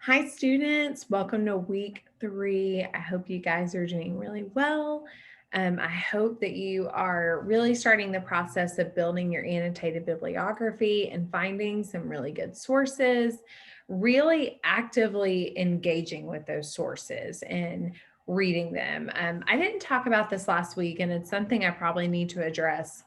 Hi, students. Welcome to week 3. I hope you guys are doing really well. I hope that you are really starting the process of building your annotated bibliography and finding some really good sources, really actively engaging with those sources and reading them. I didn't talk about this last week, and it's something I probably need to address.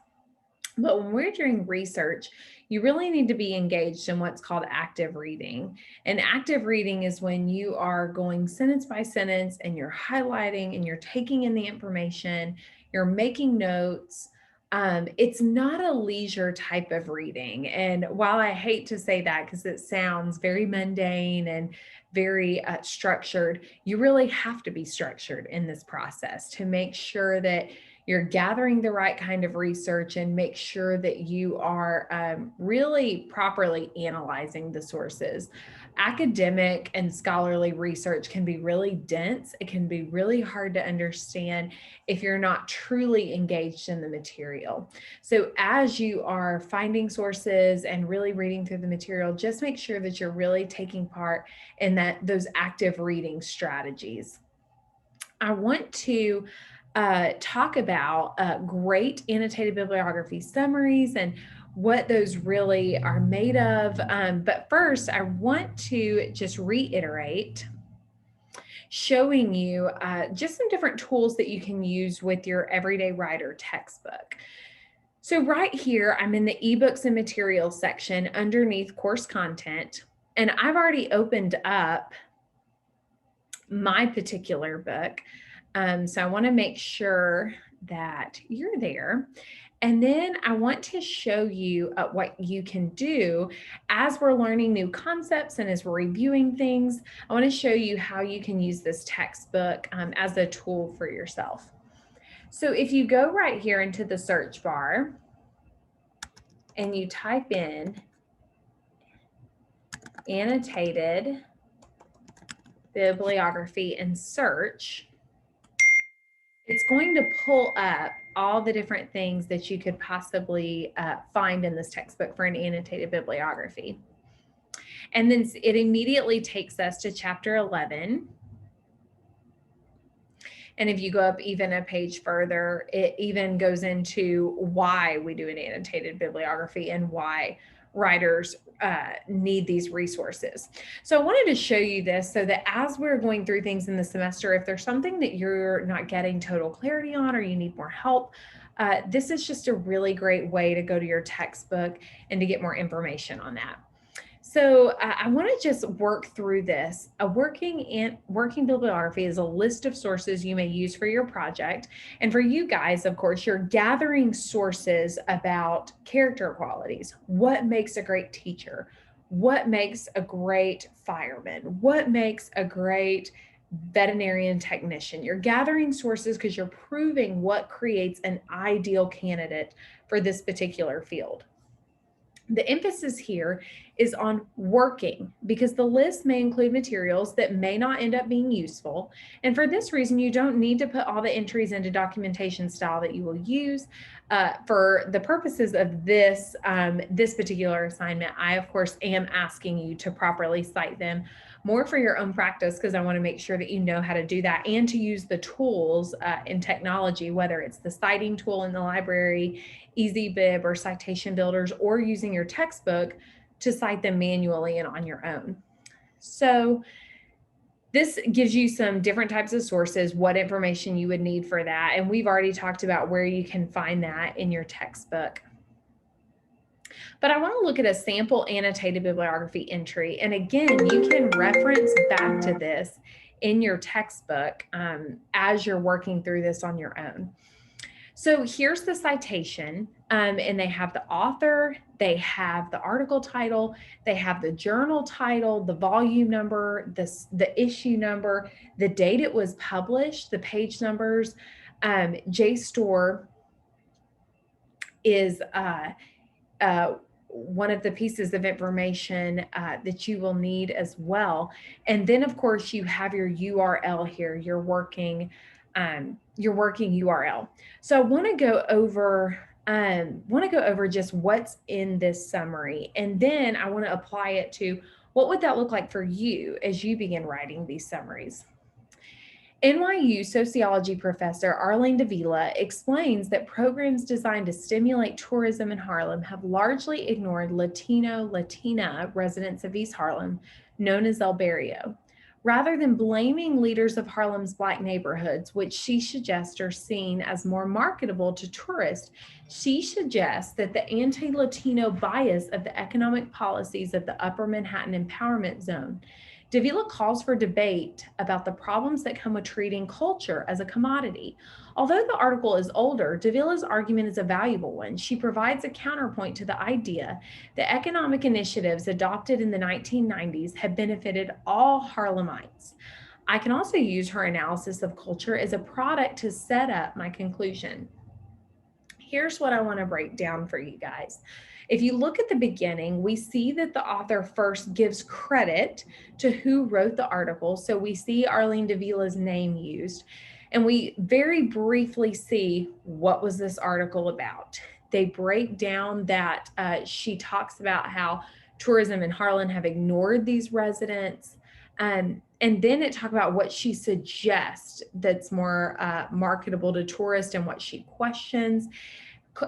But when we're doing research, you really need to be engaged in what's called active reading. And active reading is when you are going sentence by sentence and you're highlighting and you're taking in the information, you're making notes. It's not a leisure type of reading. And while I hate to say that because it sounds very mundane and very structured, you really have to be structured in this process to make sure that you're gathering the right kind of research and make sure that you are really properly analyzing the sources. Academic and scholarly research can be really dense. It can be really hard to understand if you're not truly engaged in the material. So as you are finding sources and really reading through the material, just make sure that you're really taking part in those active reading strategies. I want to talk about great annotated bibliography summaries and what those really are made of. But first, I want to just reiterate showing you just some different tools that you can use with your Everyday Writer textbook. So right here, I'm in the ebooks and materials section underneath course content, and I've already opened up my particular book. So I want to make sure that you're there. And then I want to show you what you can do as we're learning new concepts and as we're reviewing things. I want to show you how you can use this textbook as a tool for yourself. So if you go right here into the search bar and you type in annotated bibliography and search, it's going to pull up all the different things that you could possibly find in this textbook for an annotated bibliography. And then it immediately takes us to chapter 11. And if you go up even a page further, it even goes into why we do an annotated bibliography and why writers need these resources. So I wanted to show you this so that as we're going through things in the semester, if there's something that you're not getting total clarity on or you need more help, this is just a really great way to go to your textbook and to get more information on that. So I want to just work through this. A working bibliography is a list of sources you may use for your project. And for you guys, of course, you're gathering sources about character qualities. What makes a great teacher? What makes a great fireman? What makes a great veterinarian technician? You're gathering sources because you're proving what creates an ideal candidate for this particular field. The emphasis here is on working because the list may include materials that may not end up being useful. And for this reason, you don't need to put all the entries into documentation style that you will use. For the purposes of this particular assignment, I, of course, am asking you to properly cite them more for your own practice because I want to make sure that you know how to do that and to use the tools in technology, whether it's the citing tool in the library, EasyBib or citation builders, or using your textbook to cite them manually and on your own. So this gives you some different types of sources, what information you would need for that. And we've already talked about where you can find that in your textbook. But I want to look at a sample annotated bibliography entry. And again, you can reference back to this in your textbook as you're working through this on your own. So here's the citation, and they have the author, they have the article title, they have the journal title, the volume number, the issue number, the date it was published, the page numbers. JSTOR is one of the pieces of information that you will need as well. And then, of course, you have your URL here, your working URL. So I want to go over just what's in this summary, and then I want to apply it to What would that look like for you as you begin writing these summaries? NYU sociology professor Arlene Davila explains that programs designed to stimulate tourism in Harlem have largely ignored Latina residents of East Harlem, known as El Barrio. Rather than blaming leaders of Harlem's Black neighborhoods, which she suggests are seen as more marketable to tourists, she suggests that the anti-Latino bias of the economic policies of the Upper Manhattan Empowerment Zone. Davila calls for debate about the problems that come with treating culture as a commodity. Although the article is older, Davila's argument is a valuable one. She provides a counterpoint to the idea that economic initiatives adopted in the 1990s have benefited all Harlemites. I can also use her analysis of culture as a product to set up my conclusion. Here's what I want to break down for you guys. If you look at the beginning, we see that the author first gives credit to who wrote the article. So we see Arlene Davila's name used, and we very briefly see what was this article about. They break down that she talks about how tourism in Harlem have ignored these residents. And then it talks about what she suggests that's more marketable to tourists and what she questions.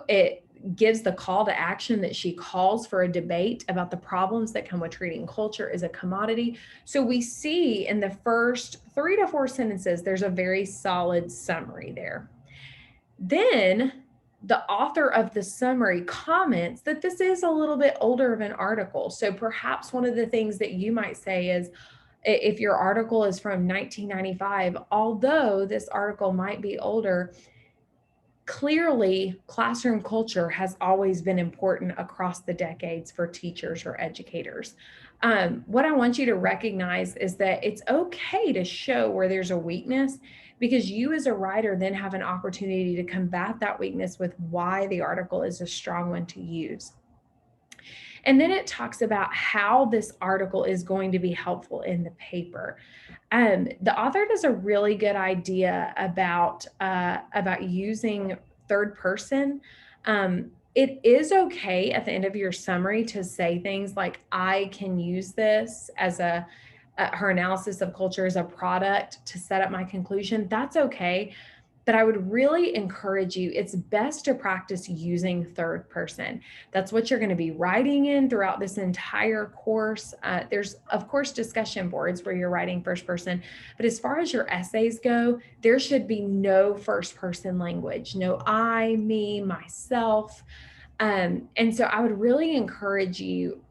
It gives the call to action that she calls for a debate about the problems that come with treating culture as a commodity. So we see in the first 3 to 4 sentences, there's a very solid summary there. Then the author of the summary comments that this is a little bit older of an article. So perhaps one of the things that you might say is, if your article is from 1995, although this article might be older, clearly, classroom culture has always been important across the decades for teachers or educators. What I want you to recognize is that it's okay to show where there's a weakness, because you as a writer then have an opportunity to combat that weakness with why the article is a strong one to use. And then it talks about how this article is going to be helpful in the paper. The author does a really good idea about using third person. It is okay at the end of your summary to say things like, I can use this as her analysis of culture as a product to set up my conclusion. That's okay. But I would really encourage you, it's best to practice using third person. That's what you're going to be writing in throughout this entire course. There's, of course, discussion boards where you're writing first person. But as far as your essays go, there should be no first person language, no I, me, myself. And so I would really encourage you,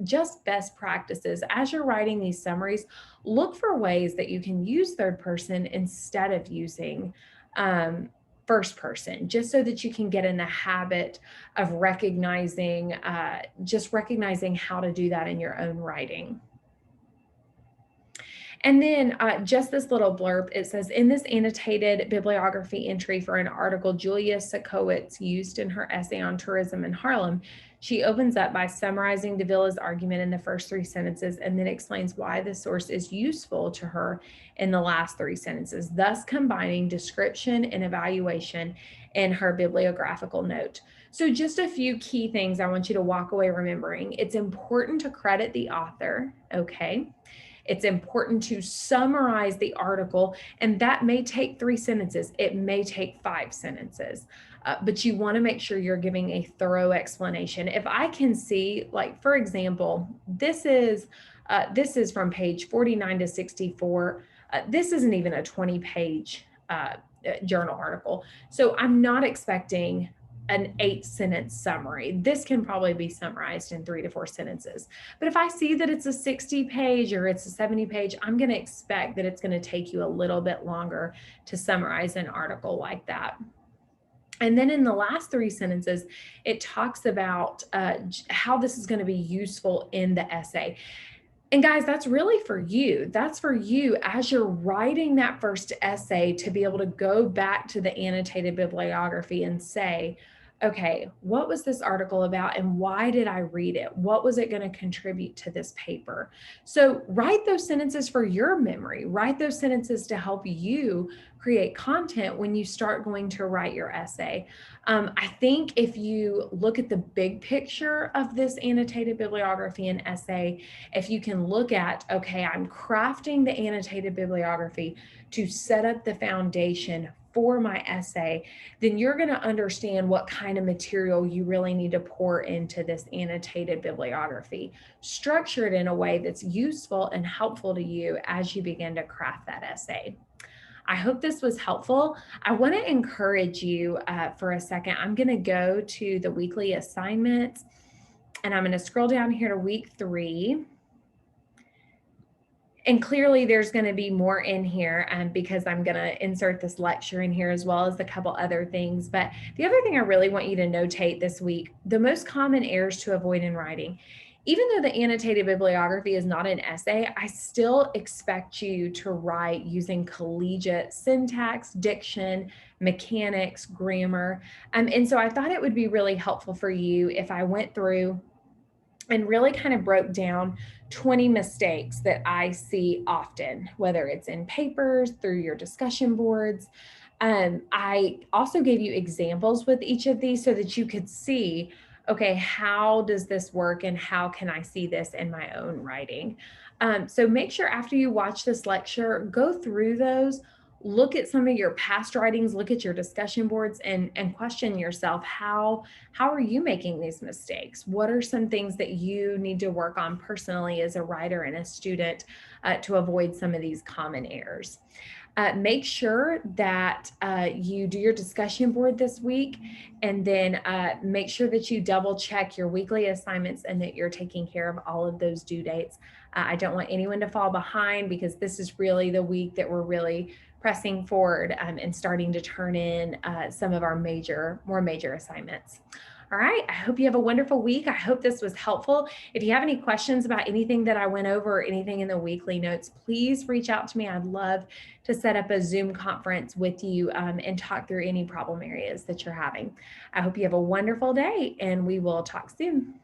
just best practices as you're writing these summaries, look for ways that you can use third person instead of using first person, just so that you can get in the habit of recognizing how to do that in your own writing. And then just this little blurb, it says, in this annotated bibliography entry for an article Julia Sakowitz used in her essay on tourism in Harlem, she opens up by summarizing Davila's argument in the first 3 sentences and then explains why the source is useful to her in the last 3 sentences, thus combining description and evaluation in her bibliographical note. So just a few key things I want you to walk away remembering. It's important to credit the author, okay? It's important to summarize the article, and that may take 3 sentences. It may take 5 sentences, but you want to make sure you're giving a thorough explanation. If I can see, like, for example, this is from page 49 to 64. This isn't even a 20-page journal article. So I'm not expecting an 8-sentence summary. This can probably be summarized in 3 to 4 sentences. But if I see that it's a 60-page or it's a 70-page, I'm going to expect that it's going to take you a little bit longer to summarize an article like that. And then in the last 3 sentences, it talks about how this is going to be useful in the essay. And guys, that's really for you. That's for you as you're writing that first essay to be able to go back to the annotated bibliography and say, okay, what was this article about and why did I read it? What was it going to contribute to this paper? So write those sentences for your memory. Write those sentences to help you create content when you start going to write your essay. I think if you look at the big picture of this annotated bibliography and essay, if you can look at, okay, I'm crafting the annotated bibliography to set up the foundation for my essay, then you're going to understand what kind of material you really need to pour into this annotated bibliography. Structure it in a way that's useful and helpful to you as you begin to craft that essay. I hope this was helpful. I want to encourage you for a second. I'm going to go to the weekly assignments and I'm going to scroll down here to week 3. And clearly there's going to be more in here because I'm going to insert this lecture in here as well as a couple other things. But the other thing I really want you to notate this week, the most common errors to avoid in writing. Even though the annotated bibliography is not an essay, I still expect you to write using collegiate syntax, diction, mechanics, grammar. And so I thought it would be really helpful for you if I went through and really kind of broke down 20 mistakes that I see often, whether it's in papers, through your discussion boards. I also gave you examples with each of these so that you could see, okay, how does this work and how can I see this in my own writing? So make sure after you watch this lecture, go through those, look at some of your past writings, look at your discussion boards and question yourself, how are you making these mistakes? What are some things that you need to work on personally as a writer and a student to avoid some of these common errors? Make sure that you do your discussion board this week, and then make sure that you double check your weekly assignments and that you're taking care of all of those due dates. I don't want anyone to fall behind because this is really the week that we're really pressing forward and starting to turn in some of our more major assignments. All right, I hope you have a wonderful week. I hope this was helpful. If you have any questions about anything that I went over or anything in the weekly notes, please reach out to me. I'd love to set up a Zoom conference with you and talk through any problem areas that you're having. I hope you have a wonderful day and we will talk soon.